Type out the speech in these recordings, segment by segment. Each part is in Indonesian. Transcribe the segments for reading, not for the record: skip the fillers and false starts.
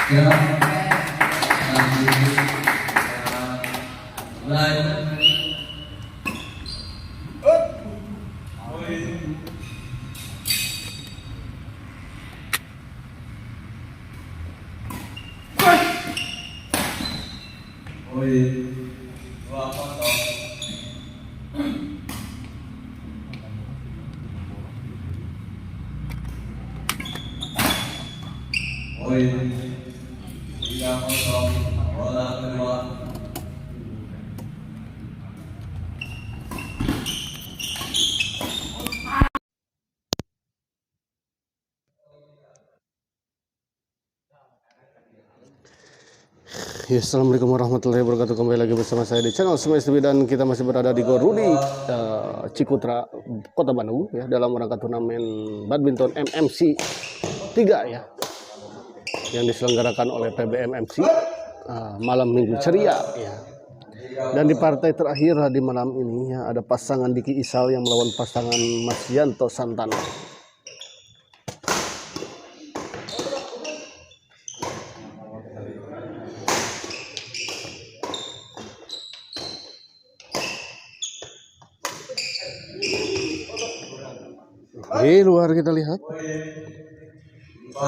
Ya, mulai. Bola kedua. Ya, assalamualaikum warahmatullahi wabarakatuh. Kembali lagi bersama saya di channel Semais TV dan kita masih berada di Gor Rudi Cikutra, Kota Bandung ya, dalam rangka turnamen badminton MMC 3 ya, yang diselenggarakan oleh PBMMC malam Minggu ceria ya. Dan di partai terakhir di malam ini ya, ada pasangan Diki Isal yang melawan pasangan Mas Yanto Santana. Di luar kita lihat 4-0.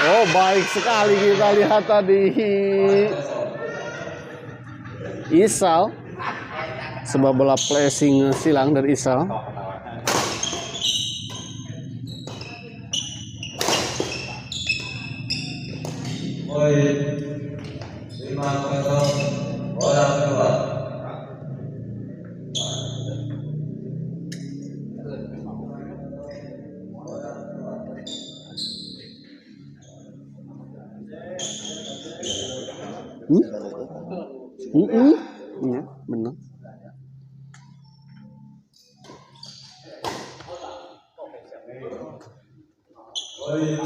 Oh, baik sekali kita lihat tadi Isal, sebuah bola flashing silang dari Isal. Poin 5-0, bola kedua. Iya, benar. Poin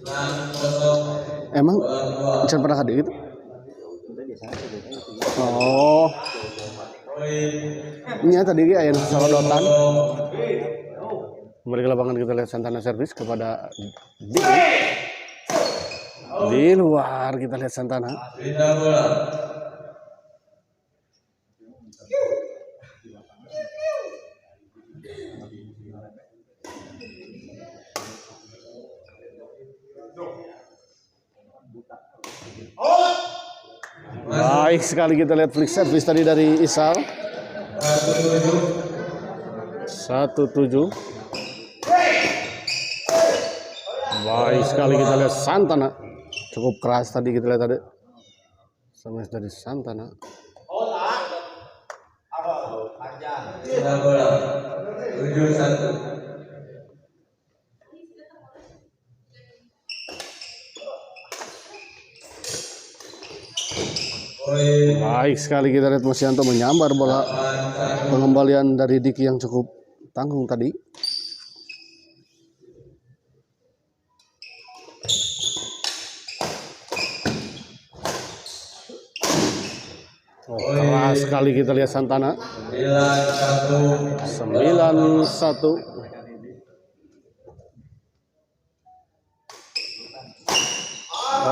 6-0, Emang bola kedua. jangan pernah hadir gitu. Oh, Poin ini tadi ayah sorodotan. 10. Kembali ke lapangan kita lihat Santana servis kepada Diki. Di luar kita lihat Santana. Pindah bola. Baik sekali kita lihat flick service tadi dari Isal. 1-7. Baik sekali kita lihat Santana. Cukup keras tadi kita lihat tadi. Sama dari Santana. Pindah bola. 7-1. Poin Baik sekali kita lihat Mas Yanto menyambar bola 8-1. pengembalian dari Diki yang cukup tanggung tadi. Oh, keras sekali kita lihat Santana. 9-1. 9-1.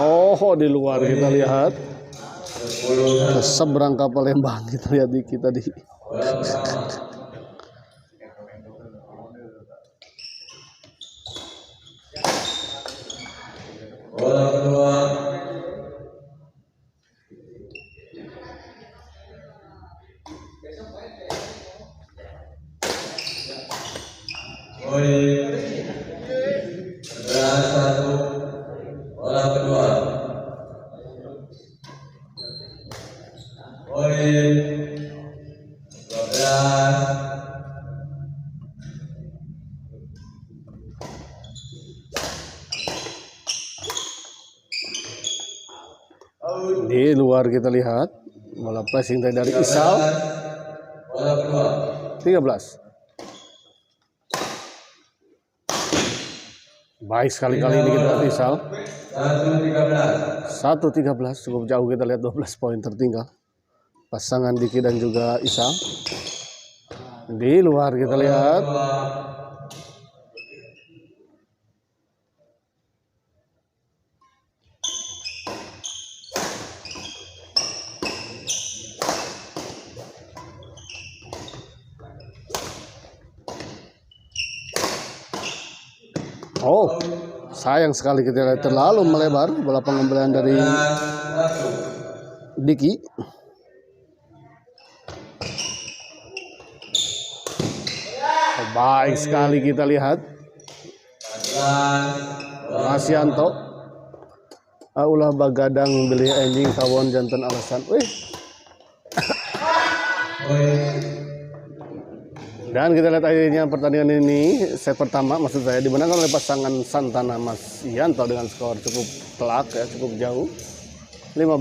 Oh, di luar kita lihat. 10-1. Seberang kapal Lembang kita lihat Diki tadi. Bola pertama. Bola kedua. Poin 11-1. Bola kedua. Poin 12. Di luar kita lihat bola flashing dari Isal. Bola kedua. 13. Baik sekali kali ini kita lihat Isal. 1-13. 1-13 cukup jauh, kita lihat 12 poin tertinggal. Pasangan Diki dan juga Isal. Di luar kita lihat. Oh, sayang sekali kita lihat terlalu melebar bola pengembalian dari Diki. Oh, baik sekali kita lihat Masyanto. Ulah bagadang beli anjing kawon jantan alasan. Dan kita lihat akhirnya pertandingan ini set pertama maksud saya dimenangkan oleh pasangan Santana Mas Yanto dengan skor cukup telak ya, cukup jauh 15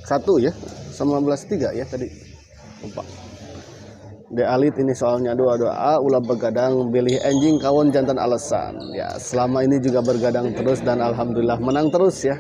1 ya, 19-3 ya tadi. Lupa. De Alit ini soalnya doa ulah begadang pilih anjing kawan jantan alasan. Ya, selama ini juga bergadang terus dan alhamdulillah menang terus ya.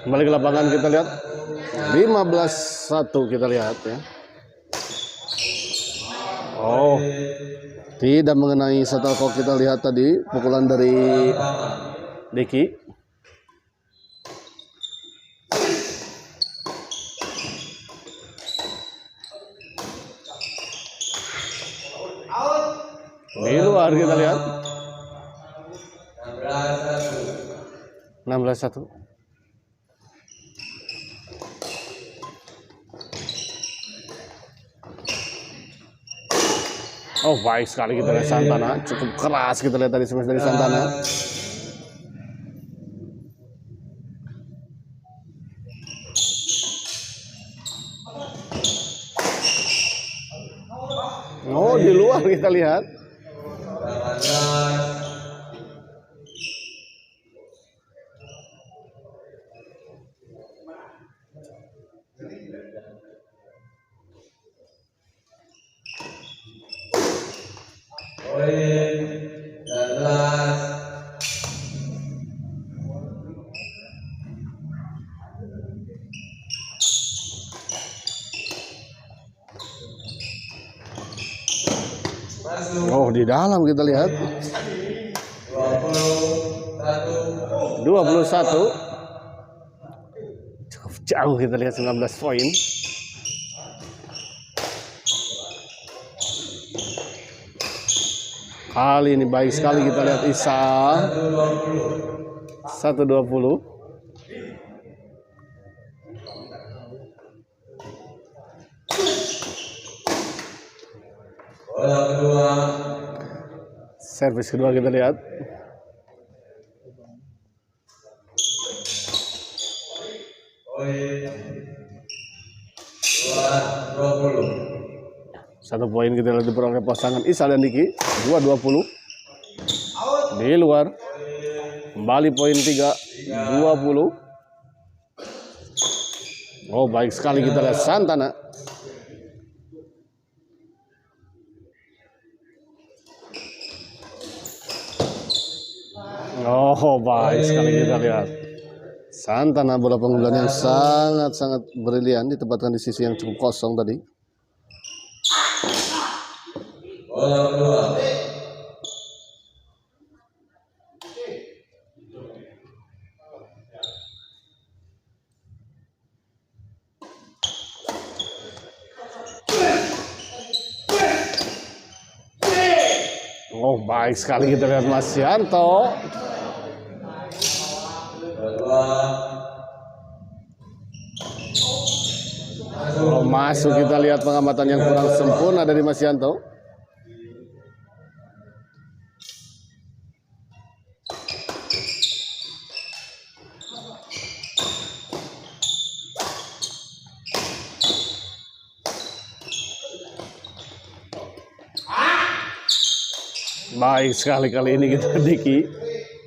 Kembali ke lapangan kita lihat 15-1 kita lihat ya. Oh, tidak mengenai shuttlecock, kita lihat tadi pukulan dari Diki. Di luar kita lihat 16-1. Oh, baik sekali kita lihat Santana, cukup keras kita lihat tadi smash dari Santana. Oh, di luar kita lihat. Oh, di dalam kita lihat 21. Cukup jauh kita lihat 19 poin. Kali ini baik sekali kita lihat Isa 1-20. Bola kedua. Servis kedua kita lihat. Poin 2-20. 1 poin kita lihat diperoleh pasangan Isa dan Diki 2-20. Di luar. Kembali poin 3-20. Oh, baik sekali kita lihat Santana. Oh, baik sekali kita lihat Santana, bola pengumpulan yang sangat-sangat brilian ditempatkan di sisi yang cukup kosong tadi. Bola kedua. Oh, baik sekali kita lihat Mas Yanto. Oh, masuk kita lihat pengamatan yang kurang sempurna dari Mas Yanto. Baik sekali kali ini kita Diki.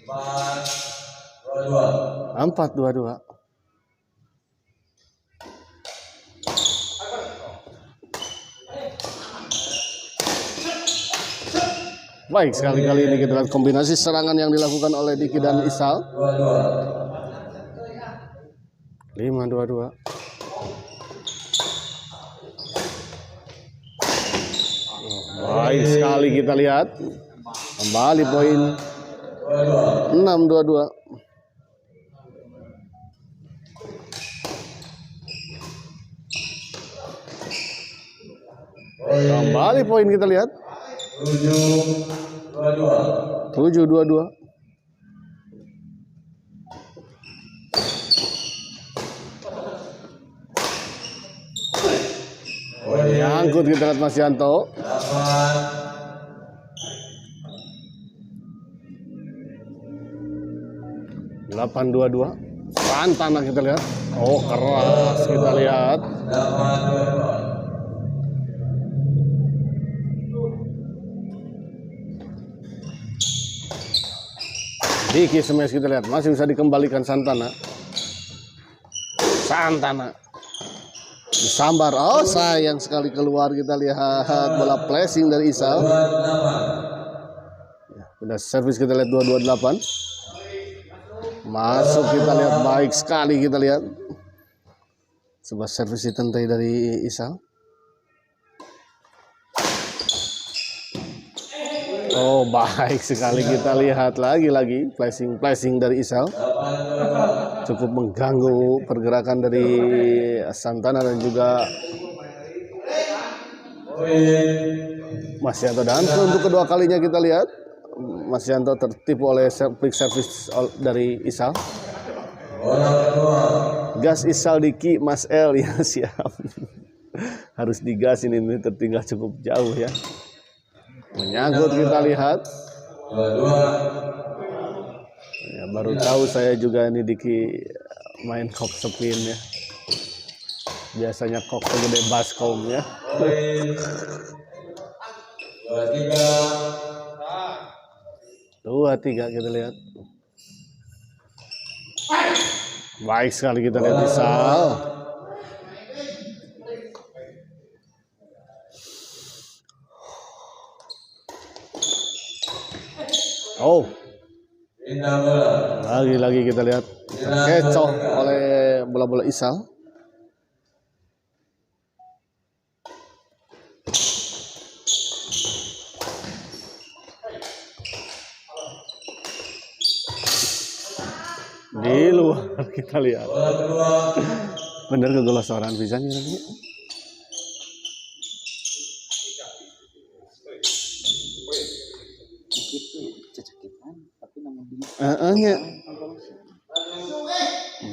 4-2-2. 4-2-2. Baik sekali kali ini kita lihat kombinasi serangan yang dilakukan oleh Diki dan Isal. 5-2-2. Baik sekali kita lihat. Kembali poin 6-2-2. Kembali poin kita lihat 7-2-2. Nyangkut kita lihat Mas Yanto. 8-2-2. Santana kita lihat. Oh, keras kita lihat. 8-2-2. Diki smash kita lihat. Masih bisa dikembalikan Santana. Disambar. Oh, sayang sekali keluar kita lihat bola flashing dari Isal. Udah servis kita lihat 2-2-8. Masuk kita lihat, baik sekali kita lihat. Sebuah servis ditentai dari Isal. Oh, baik sekali kita lihat lagi flashing dari Isal. Cukup mengganggu pergerakan dari Santana dan juga Mas Yanto. Dan untuk kedua kalinya kita lihat Mas Yanto tertipu oleh quick service dari Isal. Gas Isal Diki Mas L ya, siap. Harus digasin, ini tertinggal cukup jauh ya. Menyangkut kita lihat. Ya, baru tahu saya juga ini Diki main kok spin ya. Biasanya kok segede baskom ya. 2-3 kita lihat. Baik sekali kita lihat Isal. Oh, lagi-lagi kita lihat terkecoh oleh bola-bola Isal. Di luar kita lihat. Bener kegolosoran bisa nih nanti.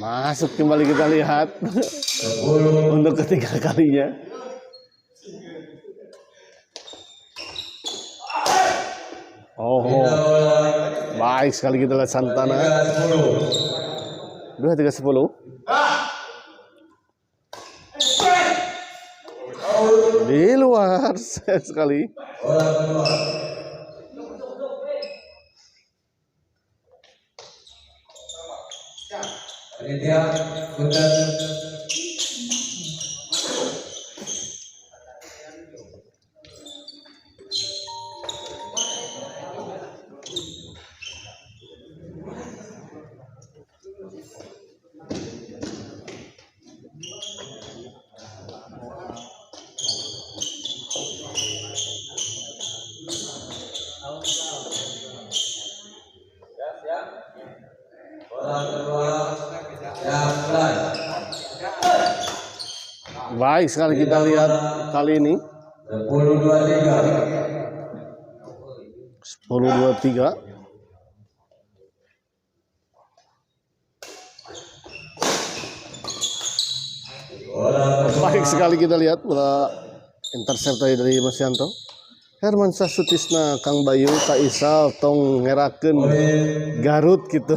Masuk kembali kita lihat untuk ketiga kalinya. Oh, baik sekali kita lihat Santana. 2-3-10. Di luar sekali. Baik sekali kita lihat kali ini 10-2-3. Baik sekali kita lihat bola intercept dari Mas Yanto. Hermansyah Sutisna, Kang Bayu, Kak Isal, tong ngerakeun Garut gitu.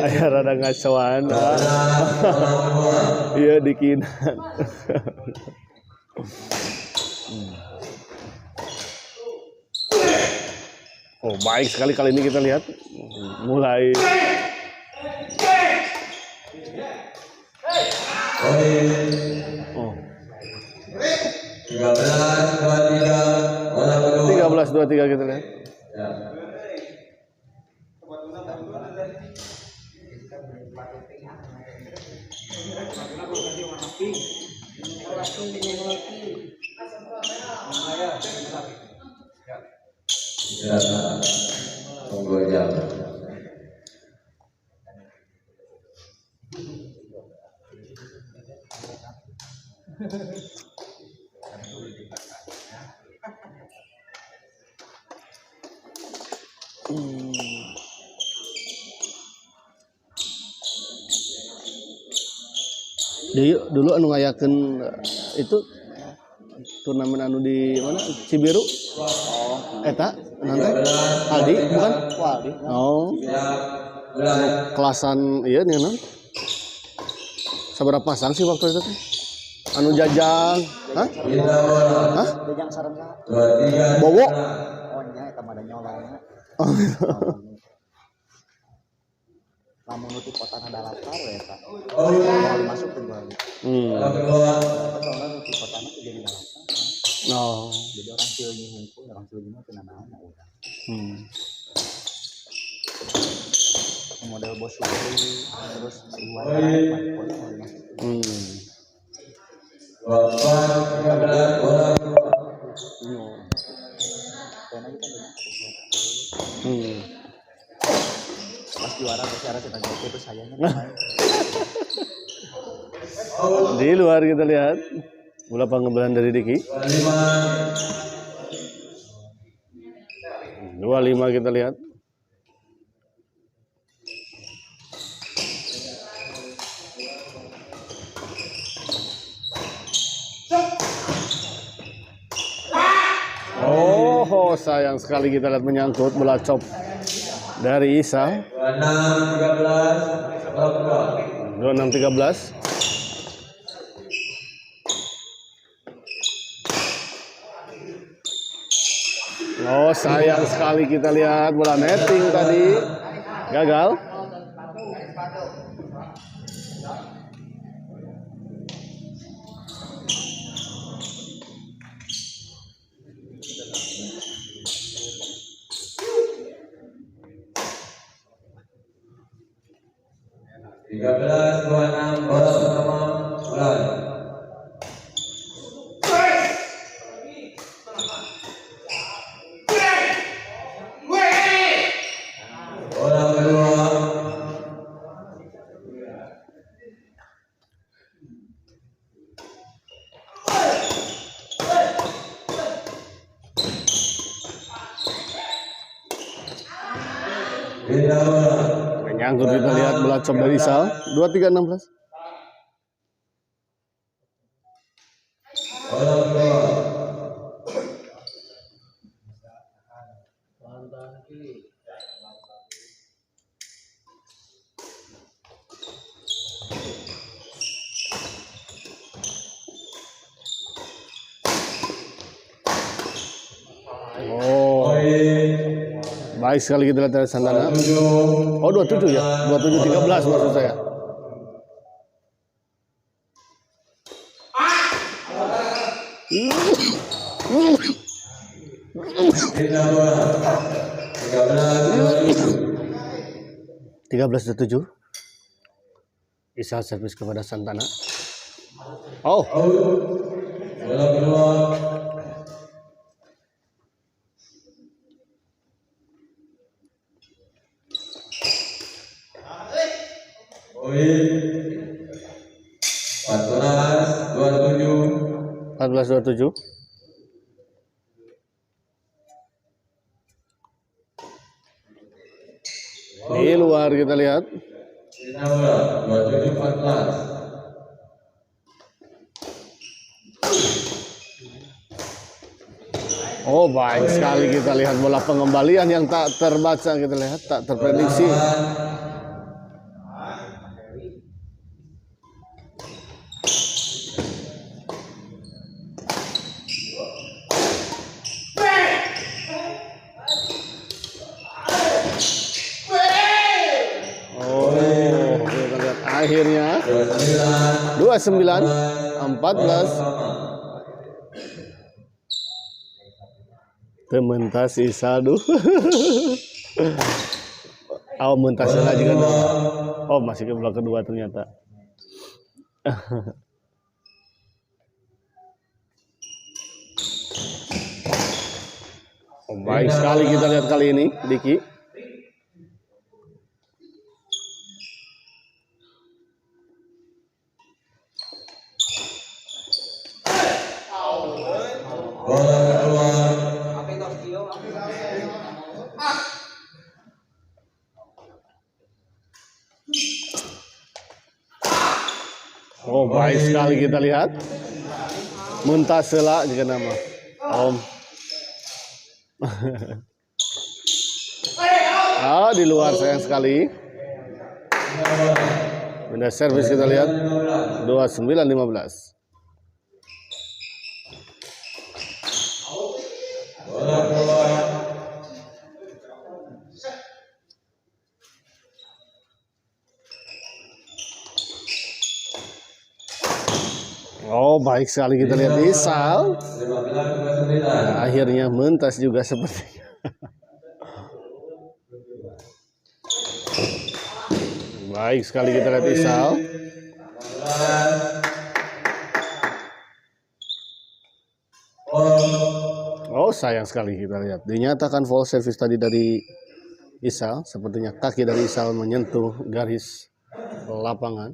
Aya rada ngacoan. Iya dikinan. Oh, baik sekali kali ini kita lihat mulai oh. 13-23 kita lihat. Tunggu jam. Dulu anu ngayakeun itu turnamen anu di mana Cibiru. Eta nanti Aldi bukan? Aldi. Oh. Kelasan iya nih non. Saberapa pasang sih waktu itu teh? Anu jajang, hah? Hah? Jajang sareng ka. Bowo. Oh nya eta mah da nyolongna. Oh. Lamun nu ti kotana dalatar we eta. Mau masuk ke Bali. Soalna nu ti kotana teh jadi dalatar. Oh. Jadi orang Cileunyi hungkul, orang Cileunyi mah teu nanaon udah. Model bos Supri terus luar pon mau masuk. Pas juara bicara kita jawab itu sayangnya pemain. Di luar kita lihat bola pengembalan dari Diki. 25 kita lihat. Oh, sayang sekali kita lihat menyangkut bola chop dari Isa. 26-13. Oh, sayang sekali kita lihat bola netting tadi gagal. Menyangkut kita lihat bola chop dari Sal 23-16. Oh, baik sekali kita lihat dari Santana. Oh, 27 ya, 27-13 maksud saya. Tiga belas 7. Isa servis kepada Santana. Oh. Empat belas 27. Di luar kita lihat. Oh, baik sekali kita lihat bola pengembalian yang tak terbaca, kita lihat tak terprediksi. akhirnya 29 14. Tementas Isa aduh. Oh mentasnya juga dong. Oh masih ke babak kedua ternyata. Oh, baik sekali kita lihat kali ini Diki. Oh baik sekali kita lihat Muntasela juga nama Om. Di luar sayang sekali. Benda servis kita lihat 29-15. Oh baik sekali kita lihat Isal. Nah, akhirnya mentas juga sepertinya. Baik sekali kita lihat Isal. Oh sayang sekali kita lihat. Dinyatakan foul service tadi dari Isal. Sepertinya kaki dari Isal menyentuh garis lapangan.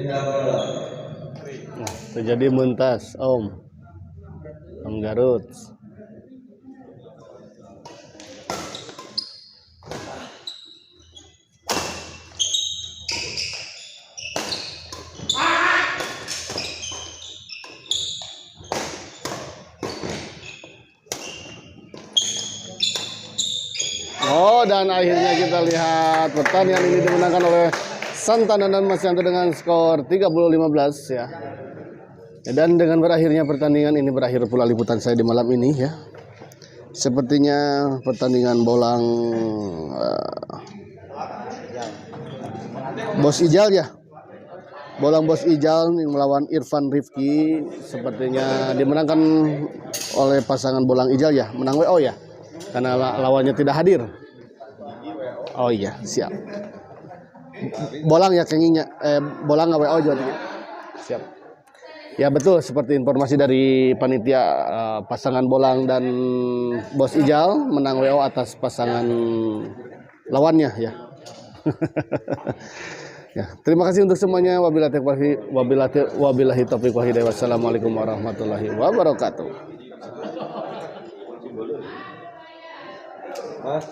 Nah, terjadi mentas Om Garut. Oh dan akhirnya kita lihat pertandingan ini dimenangkan oleh Santana dan Mas Yanto dengan skor 30-15 ya. Dan dengan berakhirnya pertandingan ini berakhir pula liputan saya di malam ini ya. Sepertinya pertandingan bolang Bos Ijal ya. Bolang Bos Ijal yang melawan Irfan Rifki sepertinya dimenangkan oleh pasangan bolang Ijal ya. Menang WO ya. Karena lawannya tidak hadir. Oh iya, siap. Bolang ya kenginya, bolang nggak WO juga. Siap. Ya betul seperti informasi dari panitia pasangan bolang dan Bos Ijal menang WO atas pasangan lawannya ya. Ya, terima kasih untuk semuanya. Wabillahi taufiq wal hidayah. Wassalamualaikum warahmatullahi wabarakatuh. Mas.